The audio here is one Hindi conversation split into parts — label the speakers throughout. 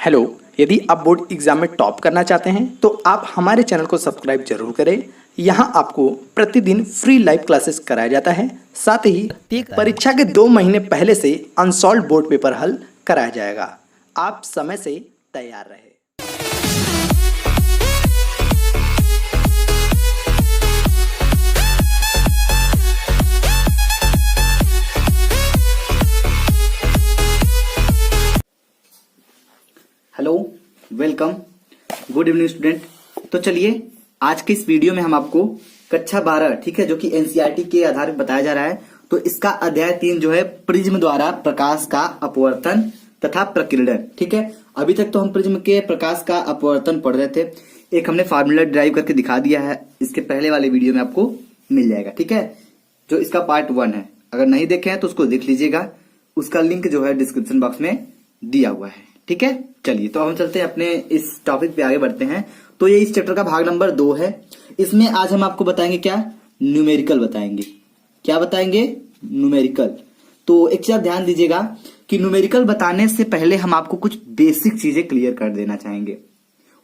Speaker 1: हेलो। यदि आप बोर्ड एग्जाम में टॉप करना चाहते हैं तो आप हमारे चैनल को सब्सक्राइब जरूर करें। यहाँ आपको प्रतिदिन फ्री लाइव क्लासेस कराया जाता है। साथ ही परीक्षा के 2 महीने पहले से अनसॉल्व बोर्ड पेपर हल कराया जाएगा। आप समय से तैयार रहे।
Speaker 2: Hello, welcome, good evening student. तो चलिए आज के इस वीडियो में हम आपको कक्षा 12 ठीक है, जो कि एनसीईआरटी के आधार पर बताया जा रहा है। तो इसका अध्याय 3 जो है प्रिज्म द्वारा प्रकाश का अपवर्तन तथा प्रकीर्णन। ठीक है, अभी तक तो हम प्रिज्म के प्रकाश का अपवर्तन पढ़ रहे थे। एक हमने फार्मूला ड्राइव करके दिखा दिया है, इसके पहले वाले वीडियो में आपको मिल जाएगा। ठीक है, जो इसका पार्ट 1 है, अगर नहीं देखे हैं तो उसको देख लीजिएगा। उसका लिंक जो है डिस्क्रिप्शन बॉक्स में दिया हुआ है। ठीक है, चलिए तो हम चलते हैं अपने इस टॉपिक पे आगे बढ़ते हैं। तो ये इस चैप्टर का भाग नंबर 2 है। इसमें आज हम आपको बताएंगे क्या, न्यूमेरिकल बताएंगे। क्या बताएंगे? न्यूमेरिकल। तो एक चीज आप ध्यान दीजिएगा कि न्यूमेरिकल बताने से पहले हम आपको कुछ बेसिक चीजें क्लियर कर देना चाहेंगे।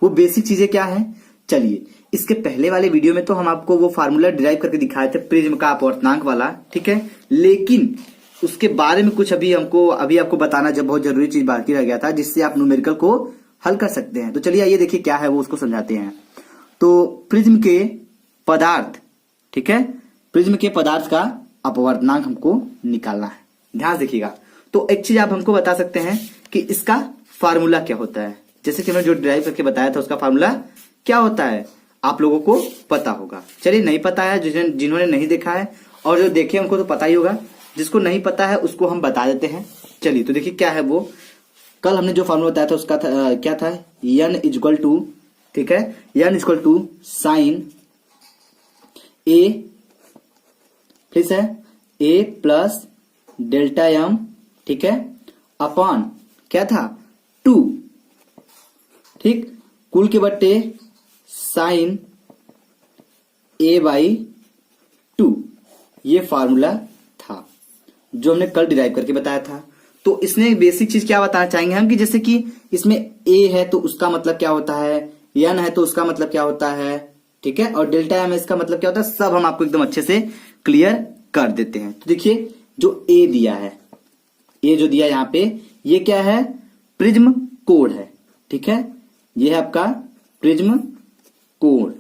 Speaker 2: वो बेसिक चीजें क्या है? चलिए, इसके पहले वाले वीडियो में तो हम आपको वो फार्मूला डिराइव करके दिखाए थे प्रिज्म का अपवर्तनांक वाला। ठीक है, लेकिन उसके बारे में कुछ अभी आपको बताना जब बहुत जरूरी चीज बाकी रह गया था, जिससे आप न्यूमेरिकल को हल कर सकते हैं। तो चलिए आइए देखिए क्या है वो, उसको समझाते हैं। तो प्रिज्म के पदार्थ, ठीक है, प्रिज्म के पदार्थ का अपवर्तनांक हमको निकालना है। ध्यान देखिएगा। तो एक चीज आप हमको बता सकते हैं कि इसका फार्मूला क्या होता है। जैसे कि मैंने जो ड्राइव करके बताया था उसका फार्मूला क्या होता है आप लोगों को पता होगा। चलिए, नहीं पता है जिन्होंने नहीं देखा है, और जो देखे उनको तो पता ही होगा। जिसको नहीं पता है उसको हम बता देते हैं। चलिए तो देखिए क्या है वो। कल हमने जो फॉर्मूला बताया था उसका क्या था, n इक्वल टू, ठीक है, n इक्वल टू साइन ए, ठीक है, a प्लस डेल्टा m, ठीक है, अपॉन क्या था 2, ठीक, कुल के बट्टे साइन a बाई 2। ये फार्मूला था जो हमने कल डिराइव करके बताया था। तो इसमें बेसिक चीज क्या बताना चाहेंगे हम कि जैसे कि इसमें a है तो उसका मतलब क्या होता है, n है तो उसका मतलब क्या होता है, ठीक है, और डेल्टा m इसका मतलब क्या होता है, सब हम आपको एकदम अच्छे से क्लियर कर देते हैं। तो देखिए जो a दिया है, a जो दिया यहाँ पे, ये क्या है, प्रिज्म कोण है। ठीक है, ये है आपका प्रिज्म कोण।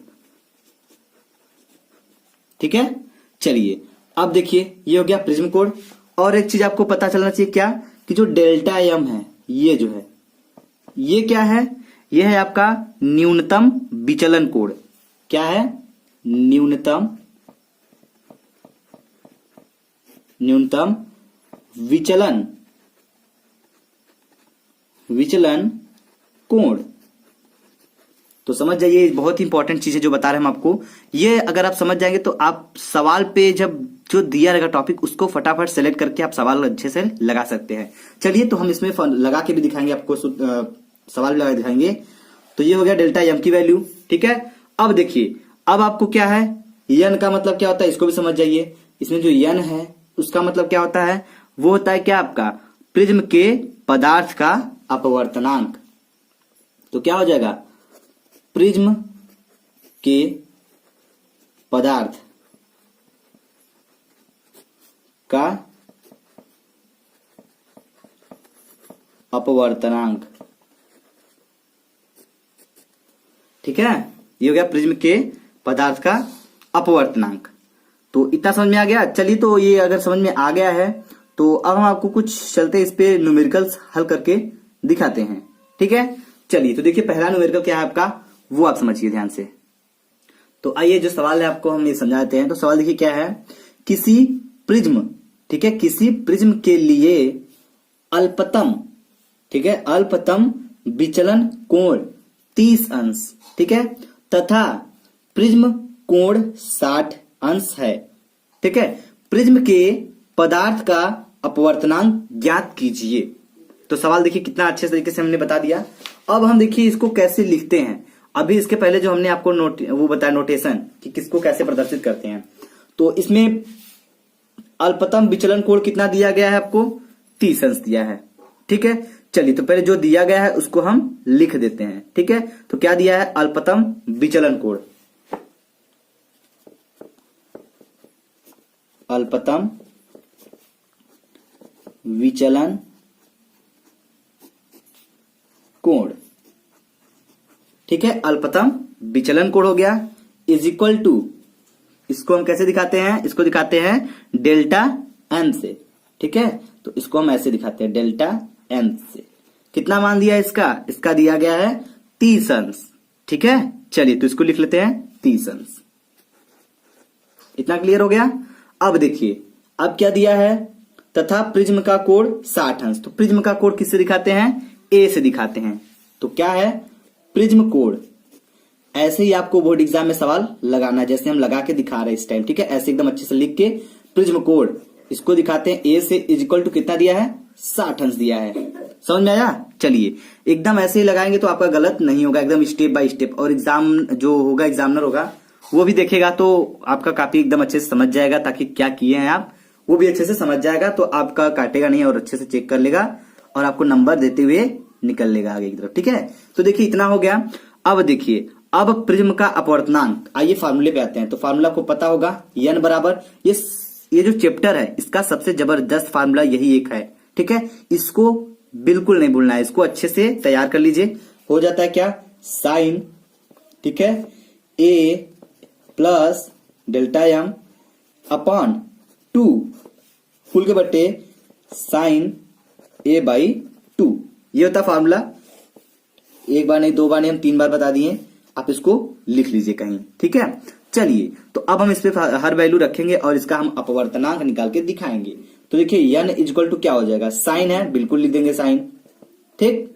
Speaker 2: ठीक है, चलिए अब देखिए ये हो गया प्रिज्म कोण। और एक चीज आपको पता चलना चाहिए क्या, कि जो डेल्टा m है, ये जो है, ये क्या है, ये है आपका न्यूनतम विचलन कोण। क्या है? न्यूनतम विचलन कोण। तो समझ जाइए, बहुत ही इंपॉर्टेंट चीज है जो बता रहे हैं हम आपको। ये अगर आप समझ जाएंगे तो आप सवाल पे जब जो दिया रहेगा टॉपिक, उसको फटाफट सेलेक्ट करके आप सवाल अच्छे से लगा सकते हैं। चलिए तो हम इसमें लगा के भी दिखाएंगे आपको, सवाल भी लगा दिखाएंगे। तो ये हो गया डेल्टा m की वैल्यू। ठीक है, अब देखिए, अब आपको क्या है, n का मतलब क्या होता है इसको भी समझ जाइए। इसमें जो n है उसका मतलब क्या होता है, वो होता है क्या आपका प्रिज्म के पदार्थ का अपवर्तनांक। तो क्या हो जाएगा, प्रिज्म के पदार्थ का अपवर्तनांक। ठीक है, ये हो गया प्रिज्म के पदार्थ का अपवर्तनांक। तो इतना समझ में आ गया। चलिए तो ये अगर समझ में आ गया है तो अब हम आपको कुछ चलते इस पे न्यूमेरिकल्स हल करके दिखाते हैं। ठीक है, चलिए तो देखिए पहला न्यूमेरिकल क्या है आपका, वो आप समझिए ध्यान से। तो आइए जो सवाल है आपको हम ये समझाते हैं। तो सवाल देखिए क्या है, किसी प्रिज्म, ठीक है, किसी प्रिज्म के लिए अल्पतम, ठीक है, अल्पतम विचलन कोण 30 अंश, ठीक है, तथा प्रिज्म कोण 60 अंश है। ठीक है, प्रिज्म के पदार्थ का अपवर्तनांक ज्ञात कीजिए। तो सवाल देखिए कितना अच्छे तरीके से हमने बता दिया। अब हम देखिए इसको कैसे लिखते हैं। अभी इसके पहले जो हमने आपको वो बताया नोटेशन कि किसको कैसे प्रदर्शित करते हैं। तो इसमें अल्पतम विचलन कोण कितना दिया गया है आपको, 30 अंश दिया है। ठीक है, चलिए तो पहले जो दिया गया है उसको हम लिख देते हैं। ठीक है, तो क्या दिया है, अल्पतम विचलन कोण, अल्पतम विचलन कोण। ठीक है, अल्पतम विचलन कोण हो गया, इज इक्वल टू, इसको हम कैसे दिखाते हैं, इसको दिखाते हैं डेल्टा एन से। ठीक है, तो इसको हम ऐसे दिखाते हैं डेल्टा एन से। कितना मान दिया है इसका, इसका दिया गया है 30 अंश। ठीक है, चलिए तो इसको लिख लेते हैं 30 अंश। इतना क्लियर हो गया। अब देखिए, अब क्या दिया है, तथा प्रिज्म का कोण 60 अंश। तो प्रिज्म का कोण किससे दिखाते हैं, ए से दिखाते हैं। तो क्या है, प्रिज्म कोण। ऐसे ही आपको बोर्ड एग्जाम में सवाल लगाना है, जैसे हम लगा के दिखा रहे हैं इस टाइम। ठीक है, ऐसे एकदम अच्छे से लिख के प्रिज्म कोण इसको दिखाते हैं ए से, इज इक्वल टू कितना दिया है, 60 अंश दिया है। समझ में आया। चलिए एकदम ऐसे ही लगाएंगे तो आपका गलत नहीं होगा, एकदम स्टेप बाय स्टेप। और एग्जाम जो होगा, एग्जामिनर होगा, वो भी देखेगा तो आपका काफी एकदम अच्छे से समझ जाएगा, ताकि क्या किए हैं आप वो भी अच्छे से समझ जाएगा, तो आपका काटेगा नहीं और अच्छे से चेक कर लेगा और आपको नंबर देते हुए निकल लेगा आगे की तरफ। ठीक है, तो देखिए इतना हो गया। अब देखिए, अब प्रिज्म का अपवर्तनांक, आइए फार्मूले पे आते हैं। तो फार्मूला को पता होगा, एन बराबर, ये जो चैप्टर है इसका सबसे जबरदस्त फार्मूला यही एक है। ठीक है, इसको बिल्कुल नहीं भूलना है, इसको अच्छे से तैयार कर लीजिए। हो जाता है क्या, साइन, ठीक है, A plus delta M upon 2 full के बट्टे साइन ए बाई 2। ये होता फार्मूला। एक बार नहीं, दो बार नहीं, हम 3 बार बता दिए, आप इसको लिख लीजिए कहीं। ठीक है, चलिए तो अब हम इस पे हर वैल्यू रखेंगे और इसका हम अपवर्तनांक निकाल के दिखाएंगे। तो देखिए एन इक्वल टू क्या हो जाएगा, साइन है, बिल्कुल लिख देंगे साइन। ठीक,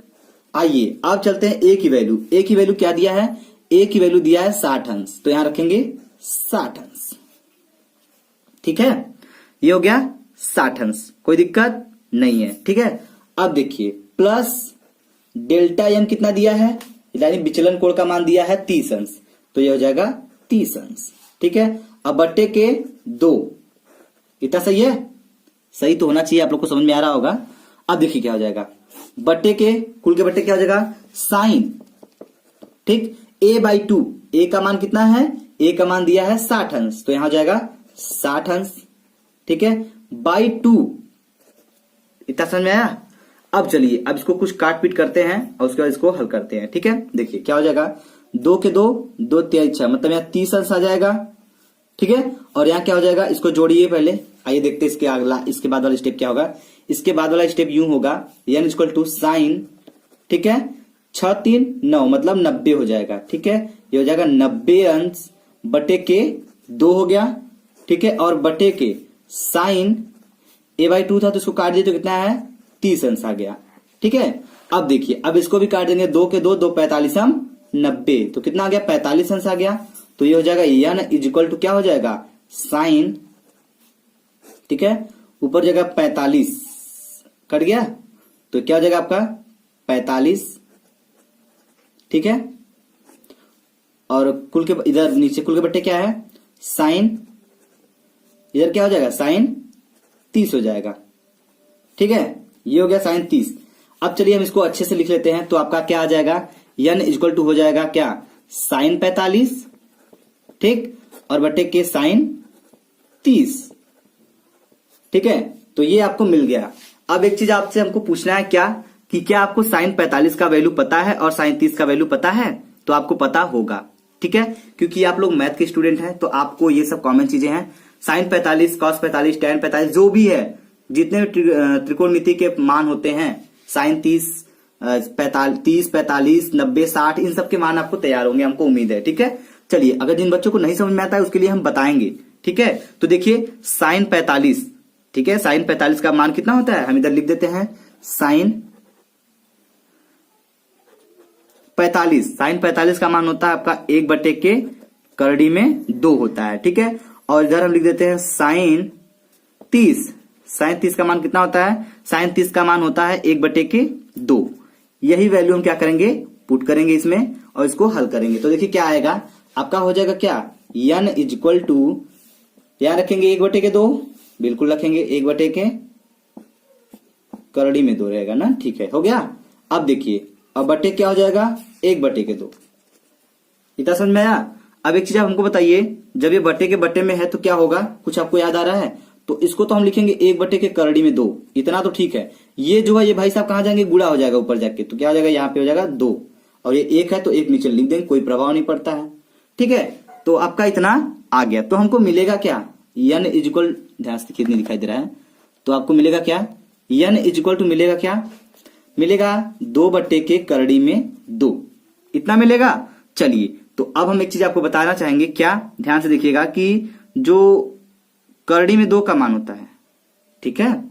Speaker 2: आइए अब चलते हैं ए की वैल्यू। ए की वैल्यू क्या दिया है, ए की वैल्यू दिया है 60 अंश, तो यहां रखेंगे 60 अंश। ठीक है, ये हो गया 60 अंश, कोई दिक्कत नहीं है। ठीक है, अब देखिए प्लस डेल्टा एम कितना दिया है, यानी विचलन कोण का मान दिया है 30 अंश, तो ये हो जाएगा 30 अंश। ठीक है, अब बट्टे के 2, इतना सही है, सही तो होना चाहिए, आप लोग को समझ में आ रहा होगा। अब देखिए क्या हो जाएगा, बट्टे के कुल के बट्टे क्या हो जाएगा, साइन, ठीक, ए बाई 2, ए का मान कितना है, ए का मान दिया है 60 अंश, तो यहां हो जाएगा 60 अंश। ठीक है, बाई 2, इतना समझ में आया। अब चलिए, अब इसको कुछ काट पीट करते हैं और उसके बाद इसको हल करते हैं। ठीक है, देखिए क्या हो जाएगा, 2 के 2, 2 3 6, मतलब यहाँ 30 अंश आ जाएगा। ठीक है, और यहाँ क्या हो जाएगा, इसको जोड़िए पहले। आइए देखते हैं इसके अगला, इसके बाद वाला स्टेप क्या होगा। इसके बाद वाला स्टेप यूं होगा, एन इक्वल टू साइन, ठीक है, 6 3 9, मतलब 90 हो जाएगा। ठीक है, ये हो जाएगा 90 अंश बटे के 2 हो गया। ठीक है, और बटे के साइन ए बाई 2 था तो इसको काट दिए तो कितना है, 30 अंश आ गया। ठीक है, अब देखिए, अब इसको भी काट देंगे, 2 के 2, 2 45 हम 90, तो कितना आ गया, 45 अंश आ गया। तो ये हो जाएगा एन इज इक्वल टू क्या हो जाएगा, साइन, ठीक है, ऊपर जगह 45 कट गया तो क्या हो जाएगा आपका 45। ठीक है, और कुल के इधर नीचे कुल के बट्टे क्या है, साइन, इधर क्या हो जाएगा, साइन 30 हो जाएगा। ठीक है, ये हो गया साइन 30। अब चलिए हम इसको अच्छे से लिख लेते हैं। तो आपका क्या आ जाएगा, एन इक्वल टू हो जाएगा क्या, साइन 45, ठीक, और बटे के साइन 30। ठीक है, तो ये आपको मिल गया। अब एक चीज आपसे हमको पूछना है क्या, कि क्या आपको साइन 45 का वैल्यू पता है और साइन 30 का वैल्यू पता है। तो आपको पता होगा, ठीक है, क्योंकि आप लोग मैथ के स्टूडेंट हैं, तो आपको ये सब कॉमन चीजें हैं। साइन 45, कॉस 45, टेन 45, जो भी है, जितने त्रिकोणमिति के मान होते हैं, साइन 30, 45, 90, 60, इन सब के मान आपको तैयार होंगे, हमको उम्मीद है। ठीक है, चलिए, अगर जिन बच्चों को नहीं समझ में आता है उसके लिए हम बताएंगे। ठीक है, तो देखिए साइन 45, ठीक है, साइन 45 का मान कितना होता है, हम इधर लिख देते हैं, साइन 45, साइन 45 का मान होता है आपका 1 बटे के करड़ी में 2 होता है। ठीक है, और इधर हम लिख देते हैं साइन 30, साइन 30 का मान कितना होता है, साइन 30 का मान होता है 1 बटे के 2। यही वैल्यू हम क्या करेंगे, पुट करेंगे इसमें और इसको हल करेंगे। तो देखिए क्या आएगा, आपका हो जाएगा क्या, एन इज इक्वल टू, यहाँ रखेंगे 1 बटे के 2, बिल्कुल रखेंगे 1 बटे के करड़ी में 2 रहेगा ना, ठीक है, हो गया। अब देखिए, अब बटे क्या हो जाएगा, 1/2। इतना समझ में आया। अब एक चीज आप हमको बताइए, जब ये बटे के बटे में है तो क्या होगा, कुछ आपको याद आ रहा है? तो इसको तो हम लिखेंगे 1/2 करड़ी में 2, इतना तो ठीक है। ये जो है ये भाई साहब कहां जाएंगे, गुणा हो जाएगा ऊपर जाके, तो क्या हो जाएगा, यहाँ पे हो जाएगा 2, और ये 1 है तो 1 नीचे लिख देंगे, कोई प्रभाव नहीं पड़ता है, ठीक है। तो आपका इतना आ गया, तो हमको मिलेगा क्या, n इक्वल, ध्यान से कितनी दिखाई दे रहा है, तो आपको मिलेगा क्या, n इक्वल टू मिलेगा क्या, मिलेगा 2/के करड़ी में 2, इतना मिलेगा। चलिए, तो अब हम एक चीज आपको बताना चाहेंगे, क्या, ध्यान से देखिएगा कि जो करड़ी में 2 का मान होता है, ठीक है,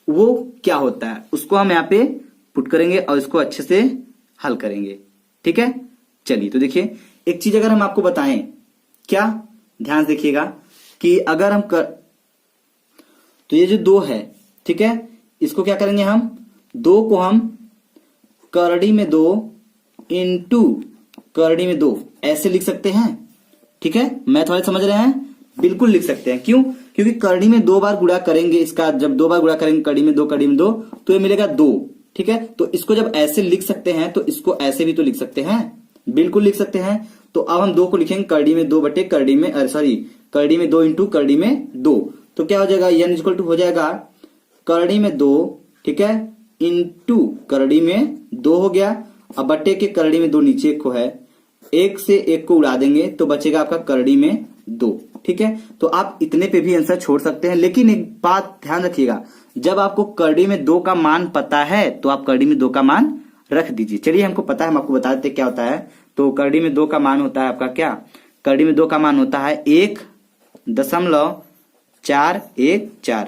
Speaker 2: वो क्या होता है, उसको हम यहाँ पे पुट करेंगे और इसको अच्छे से हल करेंगे, ठीक है। चलिए, तो देखिए, एक चीज अगर हम आपको बताएं, क्या, ध्यान से देखिएगा कि अगर हम तो ये जो 2 है, ठीक है, इसको क्या करेंगे हम, 2 को हम करड़ी में 2 इंटू करड़ी में 2 ऐसे लिख सकते हैं, ठीक है। मैं थोड़ा समझ रहे हैं, बिल्कुल लिख सकते हैं, क्यों, क्योंकि करड़ी में 2 बार गुणा करेंगे, इसका जब 2 बार गुणा करेंगे करड़ी में 2 तो ये मिलेगा 2, ठीक है। तो इसको जब ऐसे लिख सकते हैं तो इसको ऐसे भी तो लिख सकते हैं, बिल्कुल लिख सकते हैं। तो अब हम 2 को लिखेंगे करड़ी में 2 बटे करड़ी में, सॉरी, करड़ी में 2 इंटू करड़ी में 2, तो क्या हो जाएगा, n इक्वल टू हो जाएगा करड़ी में 2, ठीक है, इंटू करड़ी में 2 हो गया। अब बटे के करड़ी में 2 नीचे एक को है, 1 से 1 को उड़ा देंगे तो बचेगा आपका करड़ी में 2, ठीक है। तो आप इतने पे भी आंसर छोड़ सकते हैं, लेकिन एक बात ध्यान रखिएगा, जब आपको करड़ी में 2 का मान पता है तो आप करड़ी में 2 का मान रख दीजिए। चलिए, हमको पता है, हम आपको बता देते क्या होता है। तो करड़ी में 2 का मान होता है आपका क्या, करड़ी में 2 का मान होता है 1.414,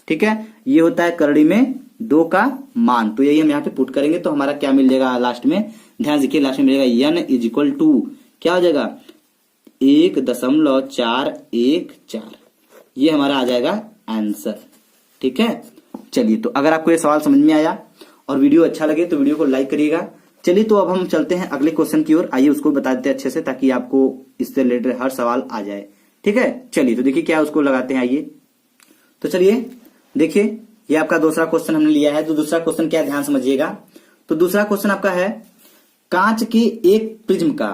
Speaker 2: ठीक है, ये होता है करड़ी में 2 का मान। तो यही हम यहाँ पे पुट करेंगे, तो हमारा क्या मिल जाएगा लास्ट में, ध्यान देखिए, लास्ट में मिलेगा n इक्वल टू क्या हो जाएगा, 1.414, ये हमारा आ जाएगा आंसर, ठीक है। चलिए, तो अगर आपको ये सवाल समझ में आया और वीडियो अच्छा लगे तो वीडियो को लाइक करिएगा। चलिए, तो अब हम चलते हैं अगले क्वेश्चन की ओर, आइए उसको बता देते हैं अच्छे से, ताकि आपको इससे रिलेटेड हर सवाल आ जाए, ठीक है। चलिए, तो देखिए क्या उसको लगाते हैं, आइए। तो चलिए देखिए, ये आपका दूसरा क्वेश्चन हमने लिया है। तो दूसरा क्वेश्चन क्या है, ध्यान समझिएगा। तो दूसरा क्वेश्चन आपका है, कांच की एक प्रिज्म का,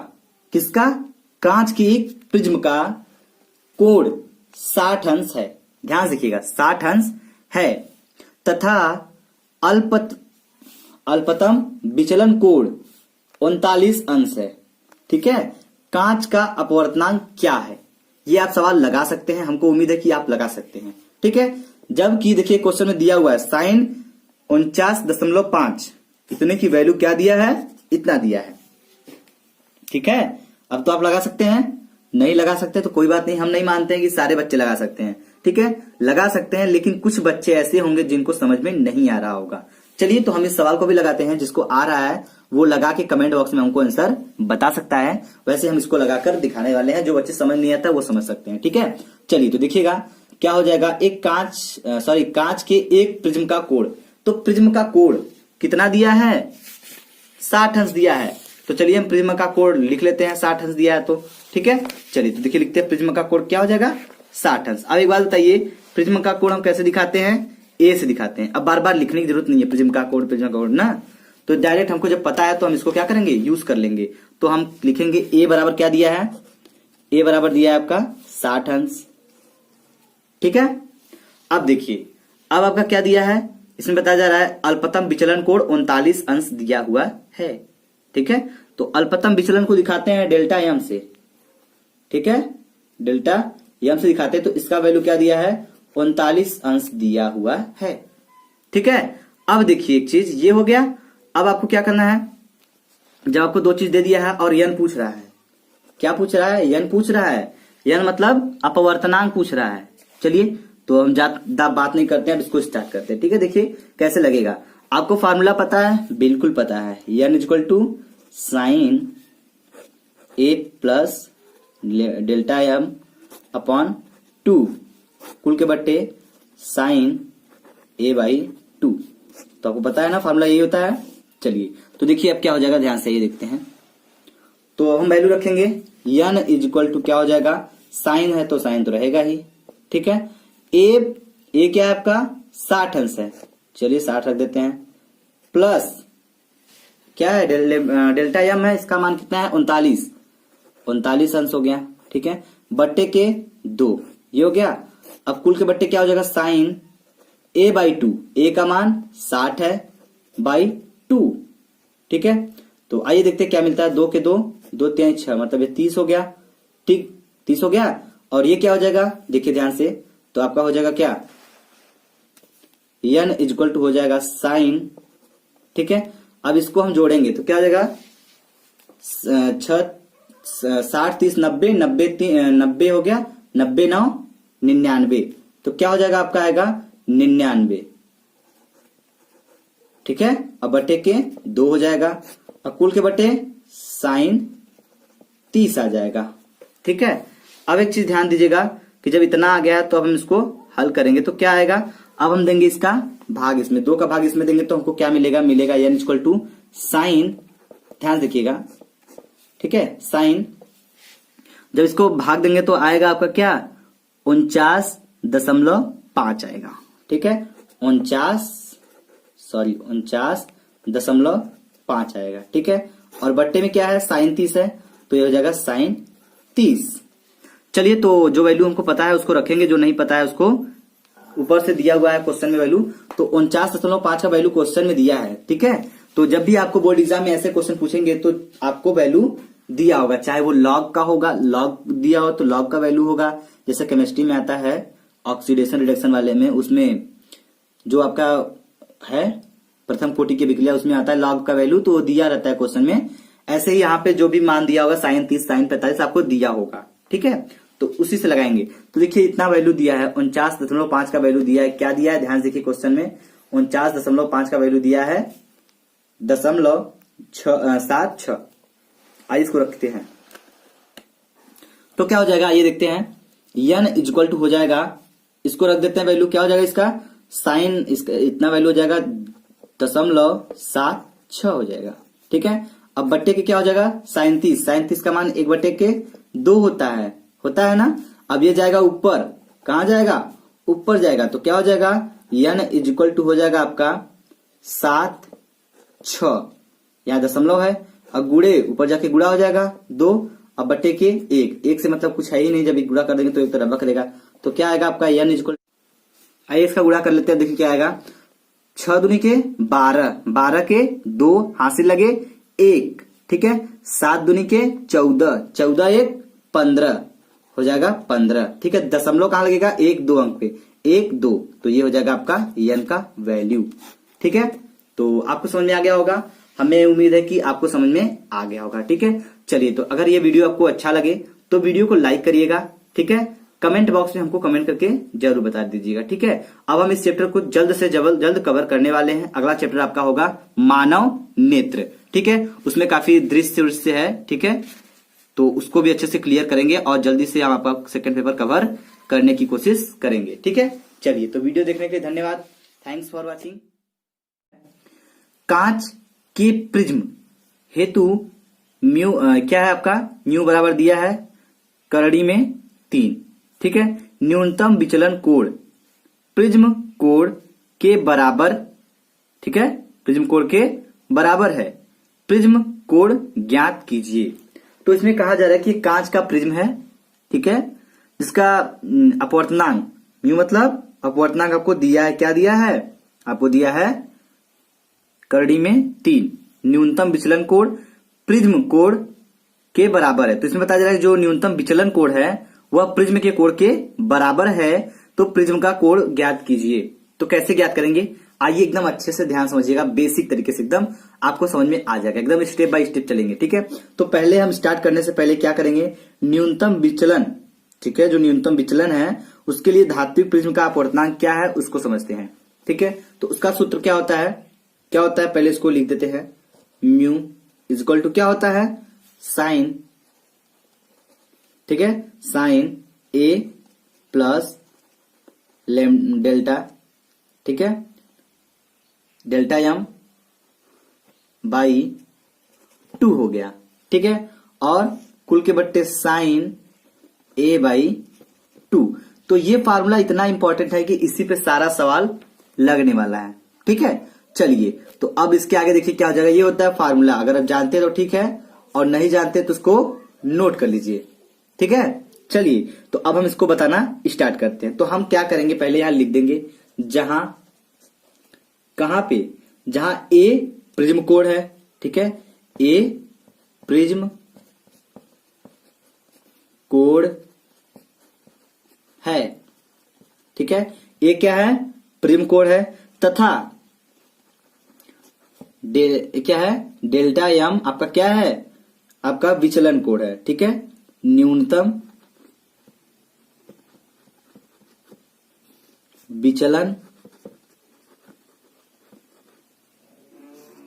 Speaker 2: किसका, कांच की एक प्रिज्म का कोण 60 अंश है, ध्यान से देखिएगा, 60 अंश है, तथा अल्पतम विचलन कोण 39 अंश है, ठीक है। कांच का अपवर्तनांक क्या है, ये आप सवाल लगा सकते हैं, हमको उम्मीद है कि आप लगा सकते हैं, ठीक है। जबकि देखिए क्वेश्चन में दिया हुआ है sin 49.5, इतने की वैल्यू क्या दिया है, इतना दिया है, ठीक है। अब तो आप लगा सकते हैं, नहीं लगा सकते तो कोई बात नहीं, हम नहीं मानते हैं कि सारे बच्चे लगा सकते हैं, ठीक है, लगा सकते हैं, लेकिन कुछ बच्चे ऐसे होंगे जिनको समझ में नहीं आ रहा होगा। चलिए, तो हम इस सवाल को भी लगाते हैं, जिसको आ रहा है वो लगा के कमेंट बॉक्स में हमको आंसर बता सकता है। वैसे हम इसको लगाकर दिखाने वाले हैं, जो बच्चे समझ नहीं आता वो समझ सकते हैं, ठीक है। चलिए, तो देखिएगा क्या हो जाएगा, एक कांच के एक प्रिज्म का कोण, तो प्रिज्म का कोण कितना दिया है, 60 अंश दिया है। तो चलिए हम प्रिज्म का कोण लिख लेते हैं, 60 अंश दिया है तो, ठीक है। चलिए, तो देखिए लिखते हैं, प्रिज्म का कोण क्या हो जाएगा, 60 अंश। अब एक बात बताइए, प्रिज्म का कोण हम कैसे दिखाते हैं, ए से दिखाते हैं। अब बार बार लिखने की जरूरत नहीं है, प्रिज्म का कोण ना, तो डायरेक्ट हमको जब पता है तो हम इसको क्या करेंगे, यूज कर लेंगे। तो हम लिखेंगे ए बराबर क्या दिया है, ए बराबर दिया है आपका 60 अंश, ठीक है। अब देखिए, अब आपका क्या दिया है, इसमें बताया जा रहा है अल्पतम विचलन कोण 39 अंश दिया हुआ है, ठीक है। तो अल्पतम विचलन को दिखाते हैं डेल्टा एम से, ठीक है, डेल्टा एम से दिखाते हैं। तो इसका वैल्यू क्या दिया है, 39 अंश दिया हुआ है, ठीक है। अब देखिए एक चीज ये हो गया। अब आपको क्या करना है, जब आपको 2 चीज दे दिया है और n पूछ रहा है, क्या पूछ रहा है, n पूछ रहा है, n मतलब अपवर्तनांक पूछ रहा है। चलिए, तो हम ज्यादा बात नहीं करते हैं, अब इसको स्टार्ट करते हैं, ठीक है। देखिए कैसे लगेगा, आपको फार्मूला पता है, बिल्कुल पता है, n equal to sine A plus delta M upon 2 कुल के बट्टे साइन ए बाई 2, तो आपको पता है ना फार्मूला यही होता है। चलिए, तो देखिए अब क्या हो जाएगा, ध्यान से ये देखते हैं। तो हम वैल्यू रखेंगे, n इज इक्वल टू क्या हो जाएगा, साइन है तो साइन तो रहेगा ही, ठीक है। ए क्या है आपका, 60 अंश है। चलिए 60 रख देते हैं, प्लस क्या है डेल्टा एम है, इसका मान कितना है 39 अंश हो गया, ठीक है, बट्टे के 2, ये हो गया। अब कुल के बट्टे क्या हो जाएगा, साइन a बाई 2, ए का मान 60 है बाई 2, ठीक है। तो आइए देखते हैं क्या मिलता है, 2 के 2, 2 3 6, मतलब ये 30 हो गया, ठीक 30 हो गया। और ये क्या हो जाएगा, देखिए ध्यान से, तो आपका हो जाएगा क्या, n इक्वल टू हो जाएगा साइन, ठीक है। अब इसको हम जोड़ेंगे तो क्या हो जाएगा, 60 30 90, 90 हो गया, 90 9 99, तो क्या हो जाएगा आपका आएगा 99, ठीक है। अब बटे के 2 हो जाएगा, और कुल के बटे साइन 30 आ जाएगा, ठीक है। अब एक चीज ध्यान दीजिएगा कि जब इतना आ गया तो अब हम इसको हल करेंगे तो क्या आएगा, अब हम देंगे इसका भाग इसमें, 2 का भाग इसमें देंगे तो हमको क्या मिलेगा, मिलेगा n इक्वल टू साइन, ध्यान देखिएगा, ठीक है, साइन, जब इसको भाग देंगे तो आएगा आपका क्या 49.5 आएगा, ठीक है, 49.5 आएगा, ठीक है। और बट्टे में क्या है, साइन 30 है, तो ये हो जाएगा साइन 30। चलिए, तो जो वैल्यू हमको पता है उसको रखेंगे, जो नहीं पता है उसको ऊपर से दिया हुआ है क्वेश्चन में वैल्यू, तो 49.5 का वैल्यू क्वेश्चन में दिया है, ठीक है। तो जब भी आपको बोर्ड एग्जाम में ऐसे क्वेश्चन पूछेंगे तो आपको वैल्यू दिया होगा, चाहे वो लॉग का होगा, लॉग दिया हो तो लॉग का वैल्यू होगा, जैसे केमिस्ट्री में आता है ऑक्सीडेशन रिडक्शन वाले में, उसमें जो आपका है प्रथम कोटि की विक्रिया, उसमें आता है लॉग का वैल्यू, तो वो दिया रहता है क्वेश्चन में। ऐसे ही यहाँ पे जो भी मान दिया होगा साइन 30 साइन 45 आपको दिया होगा, ठीक है, तो उसी से लगाएंगे। तो देखिए इतना वैल्यू दिया है, 49.5 का वैल्यू दिया है, क्या दिया है ध्यान देखिए क्वेश्चन में, 49.5 का वैल्यू दिया है 0.76। आइए इसको रखते हैं तो क्या हो जाएगा, ये देखते हैं, n इक्वल टू हो जाएगा, इसको रख देते हैं वैल्यू, क्या हो जाएगा इसका साइन, इसका इतना वैल्यू हो जाएगा 0.76 हो जाएगा, ठीक है। अब बट्टे के क्या हो जाएगा, साइन 30 का मान 1/2 होता है ना। अब ये जाएगा ऊपर, कहां जाएगा, ऊपर जाएगा, तो क्या हो जाएगा n इक्वल टू हो जाएगा आपका 7/6, यहाँ दशमलव है, अब गुड़े ऊपर जाके गुड़ा हो जाएगा 2, अब बट्टे के 1 से मतलब कुछ है ही नहीं, जब एक गुड़ा कर देंगे तो एक तरफ रखेगा, तो क्या आएगा आपका n इक्वल, आइए इसका गुड़ा कर लेते हैं, देखिए क्या आएगा, 6 दूनी के 12, 12 के 2 हासिल लगे 1, ठीक है, 7 दूनी के 14, 14 1 15 हो जाएगा 15, ठीक है, दशमलव कहां लगेगा 1 2 अंक पे, 1 2, तो ये हो जाएगा आपका n का वैल्यू, ठीक है। तो आपको समझ में आ गया होगा, हमें उम्मीद है कि आपको समझ में आ गया होगा, ठीक है। चलिए, तो अगर ये वीडियो आपको अच्छा लगे तो वीडियो को लाइक करिएगा, ठीक है, कमेंट बॉक्स में हमको कमेंट करके जरूर बता दीजिएगा, ठीक है। अब हम इस चैप्टर को जल्द से जल्द कवर करने वाले हैं। अगला चैप्टर आपका होगा मानव नेत्र, ठीक है, उसमें काफी दृश्य है, ठीक है, तो उसको भी अच्छे से क्लियर करेंगे और जल्दी से हम आपका सेकंड पेपर कवर करने की कोशिश करेंगे, ठीक है। चलिए, तो वीडियो देखने के लिए धन्यवाद, थैंक्स फॉर वॉचिंग। कांच के प्रिज्म हेतु म्यू क्या है आपका, म्यू बराबर दिया है करड़ी में 3, ठीक है, न्यूनतम विचलन कोण प्रिज्म कोण के बराबर, ठीक है, प्रिज्म कोण के बराबर है, प्रिज्म कोण ज्ञात कीजिए। तो इसमें कहा जा रहा है कि कांच का प्रिज्म है, ठीक है, जिसका अपवर्तनांक म्यू मतलब अपवर्तनांक आपको दिया है, क्या दिया है आपको, दिया है करड़ी में 3, न्यूनतम विचलन कोण प्रिज्म कोण के बराबर है। तो इसमें बताया जा रहा है जो न्यूनतम विचलन कोण है वह प्रिज्म के कोण के बराबर है, तो प्रिज्म का कोण ज्ञात कीजिए। तो कैसे ज्ञात करेंगे, आइए एकदम अच्छे से ध्यान समझिएगा, बेसिक तरीके से एकदम आपको समझ में आ जाएगा, एकदम स्टेप बाय स्टेप चलेंगे, ठीक है। तो पहले हम स्टार्ट करने से पहले क्या करेंगे, न्यूनतम विचलन, ठीक है, जो न्यूनतम विचलन है उसके लिए धात्विक प्रिज्म का अपवर्तनांक क्या है उसको समझते हैं, ठीक है। तो उसका सूत्र क्या होता है, पहले इसको लिख देते हैं, म्यू इक्वल टू क्या होता है, साइन, ठीक है, साइन ए प्लस डेल्टा, ठीक है, डेल्टा एम बाई 2 हो गया, ठीक है, और कुल के बट्टे साइन ए बाई 2। तो ये फार्मूला इतना इंपॉर्टेंट है कि इसी पे सारा सवाल लगने वाला है, ठीक है। चलिए तो अब इसके आगे देखिए क्या हो जाएगा, ये होता है फार्मूला। अगर आप जानते हैं तो ठीक है, और नहीं जानते तो उसको नोट कर लीजिए, ठीक है। चलिए तो अब हम इसको बताना स्टार्ट करते हैं। तो हम क्या करेंगे, पहले यहां लिख देंगे जहां, कहां पे, जहां ए प्रिज्म कोण है, ठीक है, ए प्रिज्म कोण है, ठीक है, ए क्या है, प्रिज्म कोण है, तथा क्या है, डेल्टा एम आपका क्या है, आपका विचलन कोण है, ठीक है, न्यूनतम विचलन,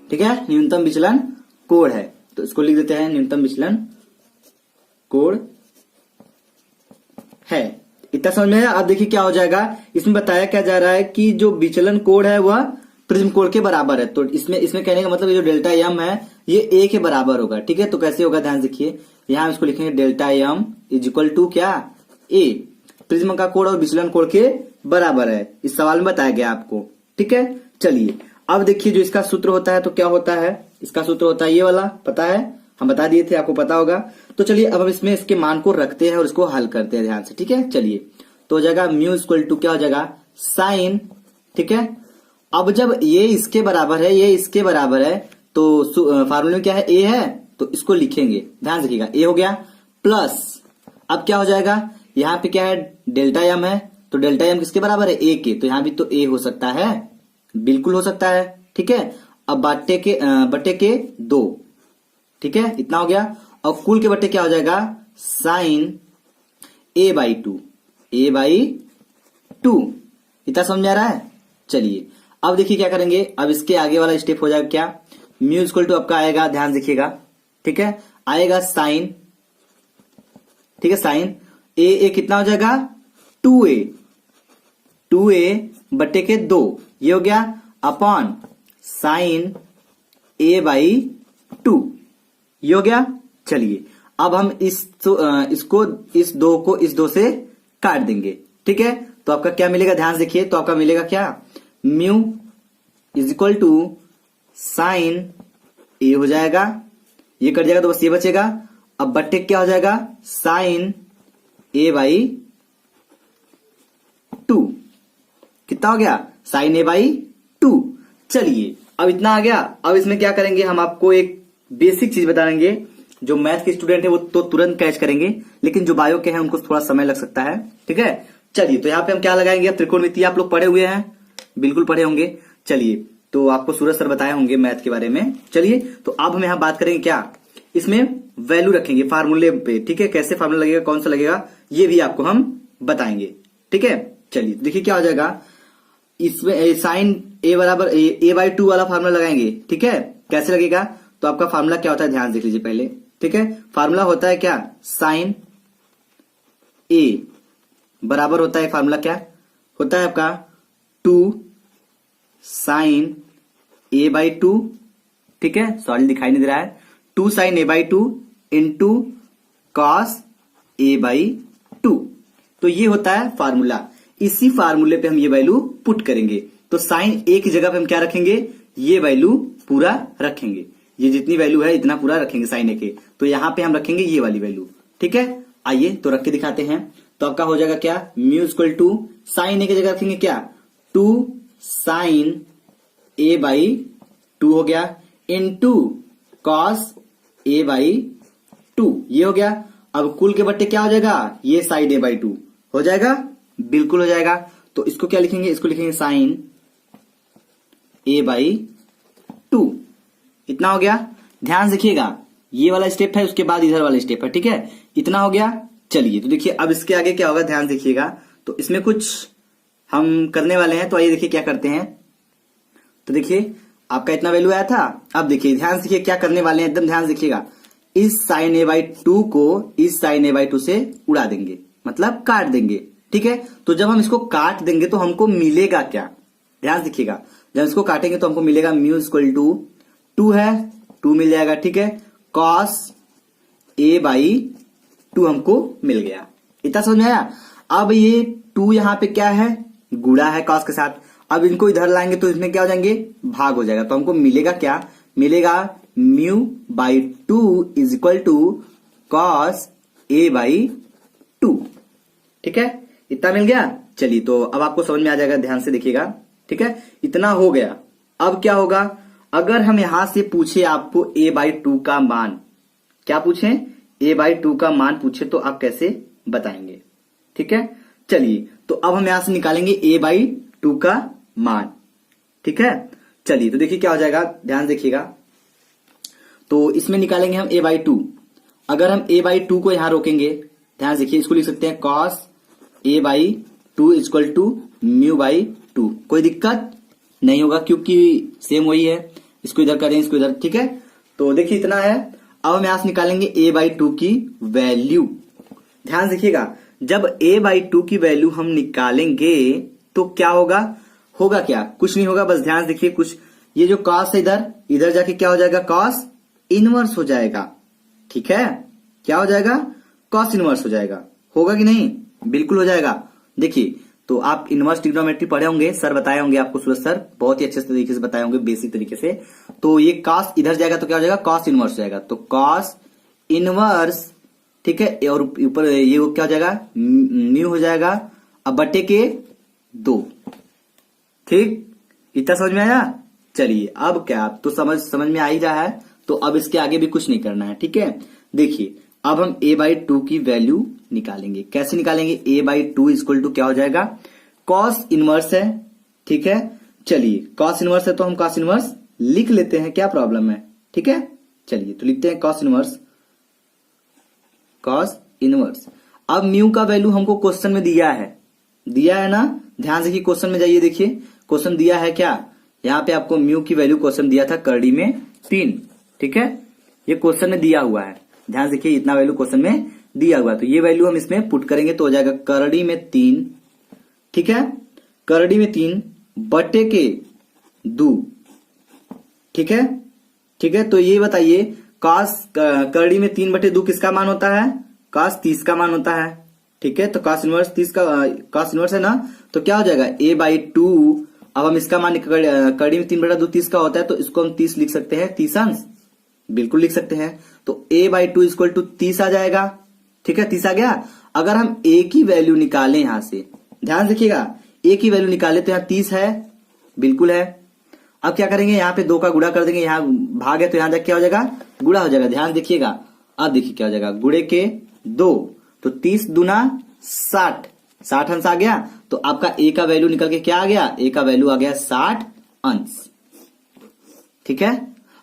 Speaker 2: ठीक है, न्यूनतम विचलन कोण है। तो इसको लिख देते हैं न्यूनतम विचलन कोण है। इतना समझ में है। अब देखिए क्या हो जाएगा, इसमें बताया क्या जा रहा है कि जो विचलन कोण है वह प्रिज्म कोण के बराबर है। तो इसमें कहने का मतलब ये जो डेल्टा एम है ये ए के बराबर होगा, ठीक है। तो कैसे होगा, ध्यान देखिए, यहां इसको लिखेंगे delta M is equal to क्या, ए, प्रिज्म का कोण और विचलन कोण के बराबर है, इस सवाल में बताया गया आपको, ठीक है। चलिए अब देखिए जो इसका सूत्र होता है तो क्या होता है, इसका सूत्र होता है ये वाला, पता है, हम बता दिए थे, आपको पता होगा। तो चलिए अब हम इसमें इसके मान को रखते हैं और इसको हल करते हैं ध्यान से, ठीक है। चलिए तो हो जाएगा म्यू इक्वल टू क्या हो जाएगा, साइन, ठीक है। अब जब ये इसके बराबर है, ये इसके बराबर है, तो फार्मूले में क्या है, ए है, तो इसको लिखेंगे, ध्यान रखिएगा, ए हो गया, प्लस अब क्या हो जाएगा, यहाँ पे क्या है, डेल्टा एम है, तो डेल्टा एम किसके बराबर है, ए के, तो यहां भी तो ए हो सकता है, बिल्कुल हो सकता है, ठीक है। अब बट्टे के 2, ठीक है, इतना हो गया। और कुल के बट्टे क्या हो जाएगा, sine A by two, A by two, इतना समझ आ रहा है। चलिए अब देखिए क्या करेंगे, अब इसके आगे वाला स्टेप हो जाएगा क्या, म्यू इक्वल टू आपका आएगा, ध्यान देखिएगा, ठीक है, आएगा साइन, ठीक है, साइन ए कितना हो जाएगा, 2a, 2a बट्टे के 2, ये हो गया, अपॉन साइन ए बाई 2, ये हो गया। चलिए अब हम इसको इस 2 को इस 2 से काट देंगे, ठीक है। तो आपका क्या मिलेगा, ध्यान देखिए, तो आपका मिलेगा क्या, mu is equal to sine A हो जाएगा, ये कट जाएगा तो बस ये बचेगा। अब बट्टे क्या हो जाएगा, साइन ए बाई 2, कितना हो गया, साइन ए बाई 2। चलिए अब इतना आ गया। अब इसमें क्या करेंगे, हम आपको एक बेसिक चीज बताएंगे, जो मैथ के स्टूडेंट है वो तो तुरंत कैच करेंगे, लेकिन जो बायो के हैं उनको थोड़ा समय लग सकता है, ठीक है। चलिए तो यहाँ पे हम क्या लगाएंगे, त्रिकोणमिति आप लोग पढ़े हुए हैं, बिल्कुल पढ़े होंगे। चलिए तो आपको सूरज सर बताए होंगे मैथ के बारे में। चलिए तो अब हम यहाँ बात करेंगे क्या, इसमें वैल्यू रखेंगे फार्मूले पे, ठीक है, कैसे फार्मूला लगेगा, कौन सा लगेगा, ये भी आपको हम बताएंगे, ठीक है। चलिए देखिए क्या हो जाएगा, इसमें साइन ए बराबर ए बाई 2 वाला फार्मूला लगाएंगे, ठीक है। कैसे लगेगा, तो आपका फार्मूला क्या होता है, ध्यान देख लीजिए पहले, ठीक है। फार्मूला होता है क्या, साइन ए बराबर होता है, फार्मूला क्या होता है आपका, 2 साइन ए बाई 2, ठीक है, सॉरी दिखाई नहीं दे रहा है, 2 sine A by 2 into cos A by 2, तो ये होता है फार्मूला। इसी फार्मूले पे हम ये वैल्यू पुट करेंगे, तो साइन ए की जगह पे हम क्या रखेंगे, ये वैल्यू पूरा रखेंगे, ये जितनी वैल्यू है इतना पूरा रखेंगे साइन ए के, तो यहां पे हम रखेंगे ये वाली वैल्यू, ठीक है। आइए तो रख के दिखाते हैं। तो आपका हो जाएगा क्या, म्यू इक्वल टू साइन ए की जगह रखेंगे क्या, 2 साइन ए बाई 2 हो गया, इनटू कॉस ए बाई 2, ये हो गया। अब कुल के बट्टे क्या हो जाएगा, ये साइन ए बाई 2 हो जाएगा, बिल्कुल हो जाएगा। तो इसको क्या लिखेंगे, इसको लिखेंगे साइन ए बाई 2, इतना हो गया। ध्यान से देखिएगा, ये वाला स्टेप है, उसके बाद इधर वाला स्टेप है, ठीक है, इतना हो गया। चलिए तो देखिए अब इसके आगे क्या होगा, ध्यान देखिएगा, तो इसमें कुछ हम करने वाले हैं, तो आइए देखिए क्या करते हैं। तो देखिए आपका इतना वैल्यू आया था, अब देखिए ध्यान से देखिए क्या करने वाले हैं, एकदम ध्यान से देखिएगा, इस साइन ए बाई 2 को इस साइन ए बाई 2 से उड़ा देंगे, मतलब काट देंगे, ठीक है। तो जब हम इसको काट देंगे तो हमको मिलेगा क्या, ध्यान से देखिएगा, जब इसको काटेंगे तो हमको मिलेगा म्यू इक्वल टू 2 है, 2 मिल जाएगा, ठीक है, कॉस ए बाई 2 हमको मिल गया, इतना समझ में आया। अब ये 2 यहां पे क्या है, गुणा है कॉस के साथ, अब इनको इधर लाएंगे तो इसमें क्या हो जाएंगे, भाग हो जाएगा। तो हमको मिलेगा क्या, मिलेगा mu by 2 is equal to cos A by 2। ठीक है, इतना मिल गया। चलिए तो अब आपको समझ में आ जाएगा, ध्यान से देखिएगा। ठीक है, इतना हो गया। अब क्या होगा, अगर हम यहां से पूछे आपको a बाई 2 का मान, क्या पूछे, a बाई 2 का मान पूछे तो आप कैसे बताएंगे। ठीक है, चलिए तो अब हम यहां से निकालेंगे a बाई 2 का मान। ठीक है, चलिए तो देखिए क्या हो जाएगा, ध्यान देखिएगा। तो इसमें निकालेंगे हम a बाई 2। अगर हम a बाई 2 को यहां रोकेंगे, ध्यान देखिए, इसको लिख सकते हैं cos a by 2 equal to mu by 2। कोई दिक्कत नहीं होगा क्योंकि सेम वही है। इसको इधर करें, इसको इधर। ठीक है, तो देखिए इतना है। अब हम यहां से निकालेंगे a बाई 2 की वैल्यू। ध्यान देखिएगा, जब a बाई 2 की वैल्यू हम निकालेंगे तो क्या होगा, होगा क्या, कुछ नहीं होगा। बस ध्यान देखिए, कुछ ये जो cos है इधर, इधर जाके क्या हो जाएगा, cos इनवर्स हो जाएगा। ठीक है, क्या हो जाएगा, cos इनवर्स हो जाएगा। होगा कि नहीं, बिल्कुल हो जाएगा। देखिए तो आप इनवर्स ट्रिग्नोमेट्री पढ़े होंगे, सर बताए होंगे आपको, सूरज सर बहुत ही अच्छे तरीके से बताए होंगे, बेसिक तरीके से। तो ये cos इधर जाएगा तो क्या हो जाएगा, cos इनवर्स हो जाएगा। तो cos इनवर्स, ठीक है, और ऊपर ये क्या हो जाएगा, म्यू हो जाएगा, अब बटे के 2। ठीक, इतना समझ में आया। चलिए अब क्या, तो समझ में आ ही रहा है। तो अब इसके आगे भी कुछ नहीं करना है। ठीक है, देखिए अब हम a बाई 2 की वैल्यू निकालेंगे। कैसे निकालेंगे, a बाई 2 इक्वल टू क्या हो जाएगा, cos इनवर्स है। ठीक है, चलिए cos इनवर्स है तो हम cos इनवर्स लिख लेते हैं, क्या प्रॉब्लम है। ठीक है, चलिए तो लिखते हैं cos इनवर्स, cos इनवर्स। अब म्यू का वैल्यू हमको क्वेश्चन में दिया है ना, ध्यान से क्वेश्चन में जाइए, देखिए क्वेश्चन दिया है क्या, यहाँ पे आपको म्यू की वैल्यू क्वेश्चन दिया था करड़ी में 3। ठीक है, ये क्वेश्चन में दिया हुआ है, ध्यान से देखिए, इतना वैल्यू क्वेश्चन में दिया हुआ है। तो ये वैल्यू हम इसमें पुट करेंगे तो हो जाएगा करड़ी में 3। ठीक है, करड़ी में 3 बटे के 2। ठीक है, ठीक है, तो ये बताइए cos करड़ी में 3 बटे 2 किसका मान होता है, cos 30 का मान होता है। ठीक है, तो cos इनवर्स 30 का cos इनवर्स है ना, तो क्या हो जाएगा a बाई 2। अब हम इसका मान करड़ी में 3 बटा 2 30 का होता है, तो इसको हम 30 लिख सकते हैं, 30 अंश, बिल्कुल लिख सकते हैं। तो a बाई 2 इक्वल टू 30 आ जाएगा। ठीक है, 30 आ गया। अगर हम a की वैल्यू निकालें यहां से, ध्यान देखिएगा, a की वैल्यू निकाले तो यहां 30 है, बिल्कुल है। अब क्या करेंगे, यहाँ पे 2 का गुणा कर देंगे, यहाँ भाग है तो यहां जाके क्या हो जाएगा, गुणा हो जाएगा। ध्यान देखिएगा, अब देखिए क्या हो जाएगा, गुणे के 2, तो 30 दूना 60, 60 अंश आ गया। तो आपका a का वैल्यू निकल के क्या आ गया, a का वैल्यू आ गया 60 अंश। ठीक है,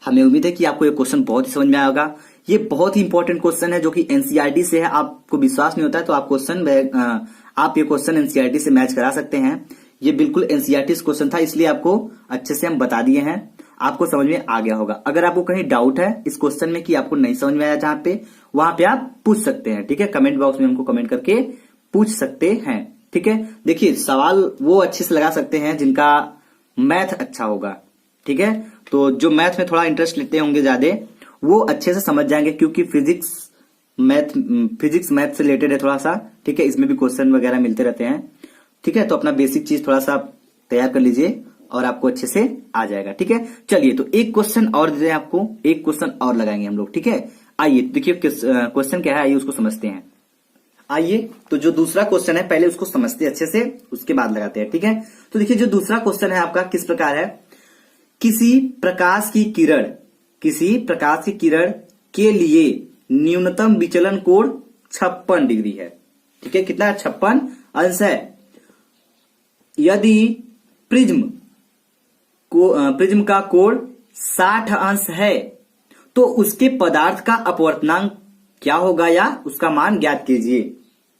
Speaker 2: हमें उम्मीद है कि आपको ये क्वेश्चन बहुत ही समझ में आया होगा। ये बहुत ही इंपॉर्टेंट क्वेश्चन है जो कि एनसीईआरटी से है। आपको विश्वास नहीं होता है तो आप ये क्वेश्चन एनसीईआरटी से मैच करा सकते हैं। ये बिल्कुल एनसीईआरटी क्वेश्चन था, इसलिए आपको अच्छे से हम बता दिए हैं, आपको समझ में आ गया होगा। अगर आपको कहीं डाउट है इस क्वेश्चन में कि आपको नहीं समझ में आया जहां पे, वहां पे आप पूछ सकते हैं। ठीक है, कमेंट बॉक्स में हमको कमेंट करके पूछ सकते हैं। ठीक है, देखिए सवाल वो अच्छे से लगा सकते हैं जिनका मैथ अच्छा होगा। ठीक है, तो जो मैथ में थोड़ा इंटरेस्ट लेते होंगे ज्यादा, वो अच्छे से समझ जाएंगे, क्योंकि फिजिक्स मैथ से रिलेटेड है थोड़ा सा। ठीक है, इसमें भी क्वेश्चन वगैरह मिलते रहते हैं। ठीक है, तो अपना बेसिक चीज थोड़ा सा तैयार कर लीजिए और आपको अच्छे से आ जाएगा। ठीक है, चलिए तो एक क्वेश्चन और दे दें आपको, एक क्वेश्चन और लगाएंगे हम लोग। ठीक है, आइए देखिए क्वेश्चन क्या है, आइए उसको समझते हैं। आइए तो जो दूसरा क्वेश्चन है पहले उसको समझते हैं अच्छे से, उसके बाद लगाते हैं। ठीक है, तो देखिए जो दूसरा क्वेश्चन है आपका किस प्रकार है, किसी प्रकाश की किरण के लिए न्यूनतम विचलन कोण 56 डिग्री है। ठीक है, कितना, 56 अंश है। यदि प्रिज्म का कोण 60 अंश है तो उसके पदार्थ का अपवर्तनांक क्या होगा, या उसका मान ज्ञात कीजिए।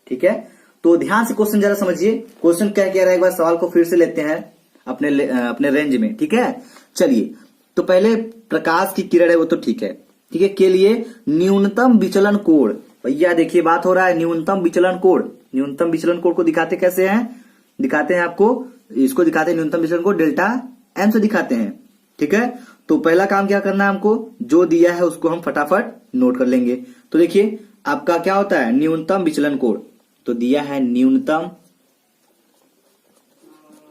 Speaker 2: ठीक है, तो ध्यान से क्वेश्चन जरा समझिए, क्वेश्चन क्या कह रहा है, एक बार सवाल को फिर से लेते हैं अपने रेंज में। ठीक है, चलिए तो पहले प्रकाश की किरण है वो तो ठीक है, के लिए न्यूनतम विचलन कोण, भैया देखिए बात हो रहा है न्यूनतम विचलन कोण को दिखाते कैसे हैं, दिखाते हैं आपको, इसको दिखाते हैं न्यूनतम विचलन कोण डेल्टा एम से दिखाते हैं। ठीक है, तो पहला काम क्या करना है हमको, जो दिया है उसको हम फटाफट नोट कर लेंगे। तो देखिए आपका क्या होता है, न्यूनतम विचलन कोण, तो दिया है न्यूनतम,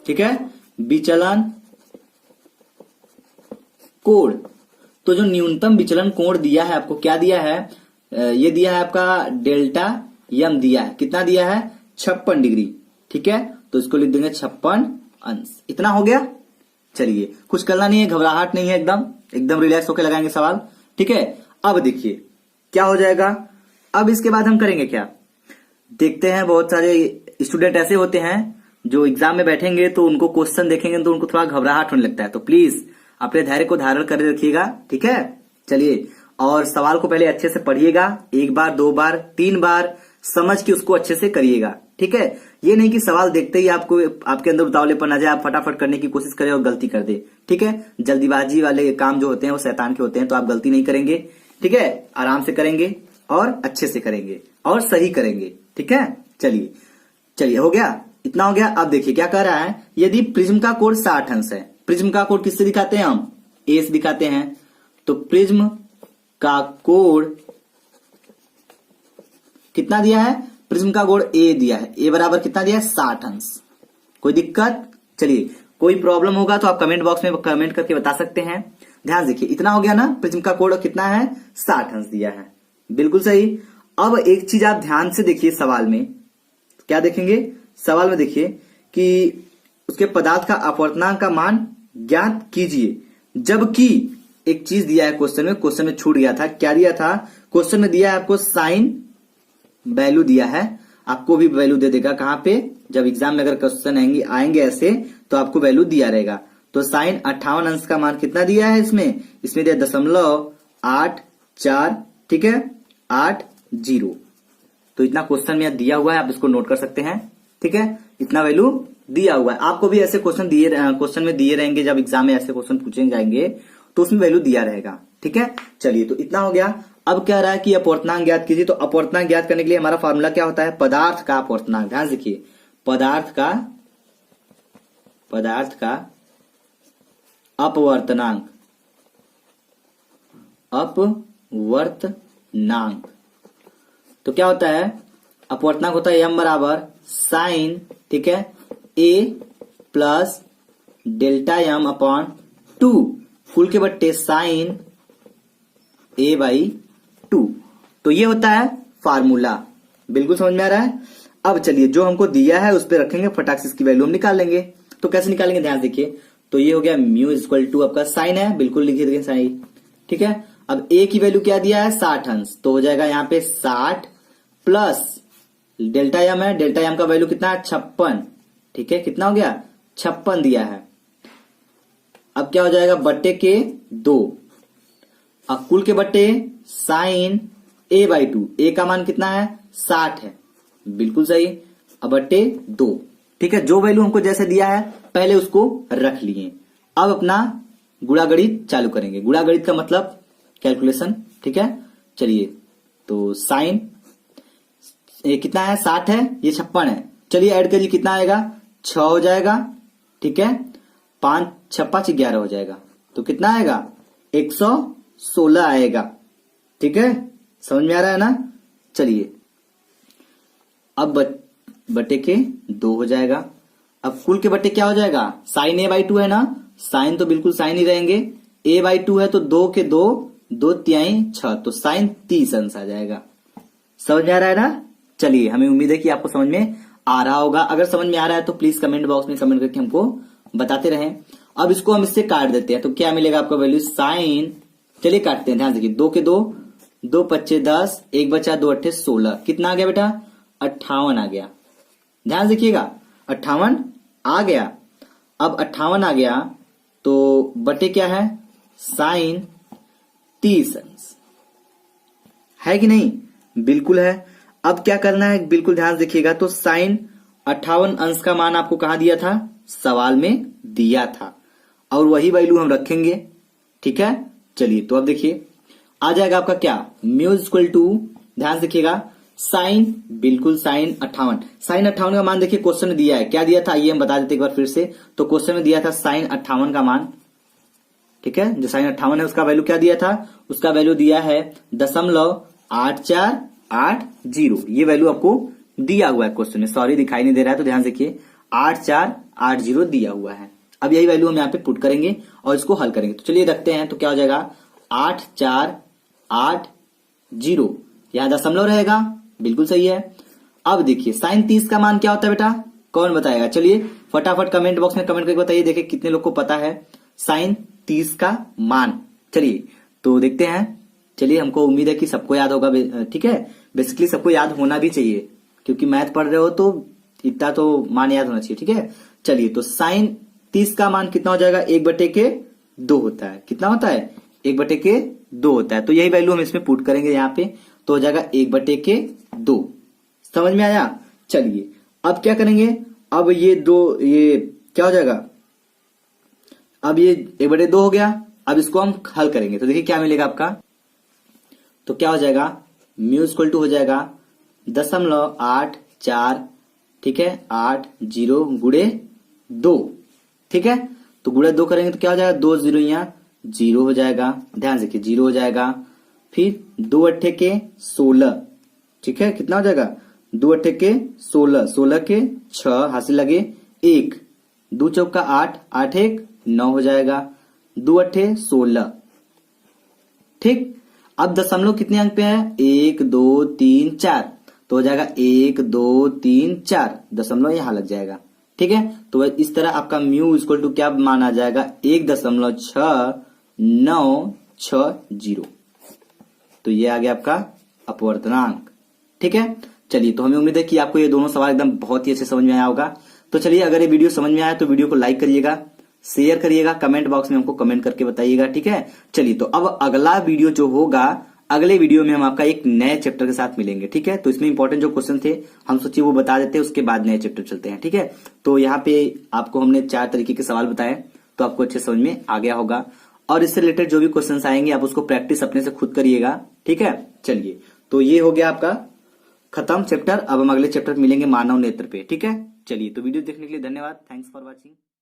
Speaker 2: ठीक है, विचलन कोण। तो जो न्यूनतम विचलन कोण दिया है आपको, क्या दिया है, ये दिया है आपका डेल्टा यम दिया है, कितना दिया है 56 डिग्री। ठीक है, तो इसको लिख देंगे 56 अंश। इतना हो गया। चलिए, कुछ करना नहीं है, घबराहट नहीं है, एकदम एकदम रिलैक्स होकर लगाएंगे सवाल। ठीक है, अब देखिए क्या हो जाएगा। अब इसके बाद हम करेंगे क्या, देखते हैं। बहुत सारे स्टूडेंट ऐसे होते हैं जो एग्जाम में बैठेंगे तो उनको क्वेश्चन देखेंगे तो उनको थोड़ा घबराहट होने लगता है, तो प्लीज अपने धैर्य को धारण कर रखिएगा। ठीक है, चलिए, और सवाल को पहले अच्छे से पढ़िएगा, 1 बार 2 बार 3 बार समझ के उसको अच्छे से करिएगा। ठीक है, ये नहीं कि सवाल देखते ही आपको आपके अंदर उतावलेपन आ जाए, आप फटाफट करने की कोशिश करें और गलती कर दे। ठीक है, जल्दीबाजी वाले काम जो होते हैं वो शैतान के होते हैं, तो आप गलती नहीं करेंगे। ठीक है, आराम से करेंगे और अच्छे से करेंगे और सही करेंगे। ठीक है, चलिए चलिए, हो गया, इतना हो गया। अब देखिए क्या कह रहा है, यदि प्रिज्म का कोण 60 अंश है। प्रिज्म का कोण किससे दिखाते हैं हम, ए से दिखाते हैं। तो प्रिज्म का कोण कितना दिया है, प्रिज्म का कोण ए दिया है, ए बराबर कितना दिया है 60 अंश। कोई दिक्कत, चलिए कोई प्रॉब्लम होगा तो आप कमेंट बॉक्स में कमेंट करके बता सकते हैं। ध्यान देखिए, इतना हो गया ना, प्रिज्म का कोण कितना है 60 अंश दिया है, बिल्कुल सही। अब एक चीज आप ध्यान से देखिए, सवाल में क्या देखेंगे, सवाल में देखिए कि उसके पदार्थ का अपवर्तनांक का मान ज्ञात कीजिए, जबकि एक चीज दिया है क्वेश्चन में छूट गया था। क्या दिया था, क्वेश्चन में दिया है आपको साइन वैल्यू दिया है, आपको भी वैल्यू दे देगा कहां पे, जब एग्जाम में अगर क्वेश्चन आएंगे ऐसे तो आपको वैल्यू दिया रहेगा। तो साइन 58 अंश का मान कितना दिया है, इसमें दिया 0.84। ठीक है, 80। तो इतना क्वेश्चन में दिया हुआ है, आप इसको नोट कर सकते हैं। ठीक है, इतना वैल्यू दिया हुआ है, आपको भी ऐसे क्वेश्चन में दिए रहेंगे, जब एग्जाम में ऐसे क्वेश्चन पूछे जाएंगे तो उसमें वैल्यू दिया रहेगा। ठीक है, चलिए, तो इतना हो गया। अब कह रहा है कि अपवर्तनांक ज्ञात कीजिए। तो अपवर्तनांक ज्ञात करने के लिए हमारा फॉर्मूला क्या होता है, पदार्थ का अपवर्तनांक। ध्यान देखिए, पदार्थ का अपवर्तनांक, तो क्या होता है, अपवर्तनांक होता है m बराबर साइन, ठीक है, a plus delta m upon 2 full के बट्टे साइन a बाई 2। तो ये होता है फार्मूला, बिल्कुल समझ में आ रहा है। अब चलिए, जो हमको दिया है उस पर रखेंगे, फटाक से इसकी वैल्यू हम निकाल लेंगे। तो कैसे निकालेंगे, ध्यान देखिए। तो ये हो गया म्यू इक्वल टू आपका साइन है, बिल्कुल लिखिए देखिए साइन। ठीक है, अब a की वैल्यू क्या दिया है 60 अंश, तो हो जाएगा यहाँ पे 60 प्लस डेल्टा एम है, डेल्टा एम का वैल्यू कितना है 56। ठीक है, कितना हो गया 56 दिया है। अब क्या हो जाएगा, बट्टे के 2, अब कुल के बट्टे साइन a बाई 2, a का मान कितना है 60 है, बिल्कुल सही। अब बट्टे 2। ठीक है, जो वैल्यू हमको जैसे दिया है पहले उसको रख लिए। अब अपना गुणागणित चालू करेंगे। गुणागणित का मतलब कैलकुलेशन। ठीक है, चलिए, तो साइन कितना है 60 है, ये 56 है, चलिए ऐड करिए, कितना आएगा 6 हो जाएगा। ठीक है, 5 6 5 11 हो जाएगा, तो कितना आएगा 116 आएगा। ठीक है, समझ में आ रहा है ना। चलिए, अब बटे के 2 हो जाएगा। अब कुल के बट्टे क्या हो जाएगा, साइन a बाई 2 है ना, साइन तो बिल्कुल साइन ही रहेंगे, a बाई 2 है तो 2 के 2, 2 तिहाई 6, तो साइन 30 अंश आ जाएगा। समझ में आ रहा है ना। चलिए, हमें उम्मीद है कि आपको समझ में आ रहा होगा। अगर समझ में आ रहा है तो प्लीज कमेंट बॉक्स में कमेंट करके हमको बताते रहें। अब इसको हम इससे काट देते हैं, तो क्या मिलेगा आपको वैल्यू साइन, चलिए काटते हैं। ध्यान देखिए, 2 के 2, 2 पच्चे 10, 1 बचा 2 अट्ठे 16, कितना आ गया बेटा 58 आ गया। ध्यान देखिएगा, 58 आ गया। अब 58 आ गया तो बटे क्या है साइन 30 अंश, है कि नहीं, बिल्कुल है। अब क्या करना है, बिल्कुल ध्यान देखिएगा। तो साइन 58 अंश का मान आपको कहां दिया था, सवाल में दिया था, और वही वैल्यू हम रखेंगे। ठीक है, चलिए, तो अब देखिए आ जाएगा आपका क्या, म्यू इक्वल टू, ध्यान देखिएगा, साइन, बिल्कुल साइन 58, साइन 58 का मान देखिए क्वेश्चन में दिया है, क्या दिया था आइए हम बता देते एक बार फिर से। तो क्वेश्चन में दिया था साइन 58 का मान। ठीक है, जो साइन 58 है उसका वैल्यू क्या दिया था, उसका वैल्यू दिया है 0.8480, ये वैल्यू आपको दिया हुआ है क्वेश्चन में, सॉरी दिखाई नहीं दे रहा है तो ध्यान देखिए 8480 दिया हुआ है। अब यही वैल्यू हम यहाँ पे पुट करेंगे और इसको हल करेंगे। तो चलिए रखते हैं, तो क्या हो जाएगा 8480, यहाँ दशमलव रहेगा, बिल्कुल सही है। अब देखिए साइन 30 का मान क्या होता है बेटा, कौन बताएगा? चलिए फटाफट कमेंट बॉक्स में कमेंट करके बताइए, देखिए कितने लोग को पता है साइन 30 का मान। चलिए तो देखते हैं। चलिए हमको उम्मीद है कि सबको याद होगा, ठीक है। बेसिकली सबको याद होना भी चाहिए, क्योंकि मैथ पढ़ रहे हो तो इतना तो मान याद होना चाहिए, ठीक है। चलिए तो साइन 30 का मान कितना हो जाएगा, 1/2 होता है। कितना होता है? 1/2 होता है। तो यही वैल्यू हम इसमें पुट करेंगे यहाँ पे, तो हो जाएगा 1/2। समझ में आया? चलिए अब क्या करेंगे, अब ये क्या हो जाएगा, अब ये 1/2 हो गया। अब इसको हम हल करेंगे तो देखिए क्या मिलेगा आपका, तो क्या हो जाएगा, म्यू इक्वल टू हो जाएगा 0.84, ठीक है, 80 गुणे 2, ठीक है। तो गुणे 2 करेंगे तो क्या हो जाएगा, 2 0 यहाँ 0 हो जाएगा, ध्यान से देखिए 0 हो जाएगा। फिर 2 8 के 16, ठीक है, कितना हो जाएगा, 2 8 के 16, 16 के 6 हासिल लगे 1, 2 चौका 8, 8 1 9 हो जाएगा, 2 8 16, ठीक। अब दशमलव कितने अंक पे है, 1 2 3 4, तो हो जाएगा 1 2 3 4, दशमलव यहां लग जाएगा, ठीक है। तो इस तरह आपका म्यू इक्वल टू क्या माना जाएगा, 1.6960। तो ये आ गया आपका अपवर्तनांक, ठीक है। चलिए तो हमें उम्मीद है कि आपको ये दोनों सवाल एकदम बहुत ही अच्छे समझ में आया होगा। तो चलिए अगर ये वीडियो समझ में आया तो वीडियो को लाइक करिएगा, शेयर करिएगा, कमेंट बॉक्स में हमको कमेंट करके बताइएगा, ठीक है। चलिए तो अब अगला वीडियो जो होगा, अगले वीडियो में हम आपका एक नए चैप्टर के साथ मिलेंगे, ठीक है। तो इसमें इंपॉर्टेंट जो क्वेश्चन थे हम सोचिए वो बता देते हैं, उसके बाद नए चैप्टर चलते हैं, ठीक है। तो यहाँ पे आपको हमने 4 तरीके के सवाल बताए, तो आपको अच्छे समझ में आ गया होगा। और इससे रिलेटेड जो भी क्वेश्चन आएंगे आप उसको प्रैक्टिस अपने से खुद करिएगा, ठीक है। चलिए तो ये हो गया आपका खत्म चैप्टर। अब हम अगले चैप्टर मिलेंगे मानव नेत्र पे, ठीक है। चलिए तो वीडियो देखने के लिए धन्यवाद, थैंक्स फॉर वॉचिंग।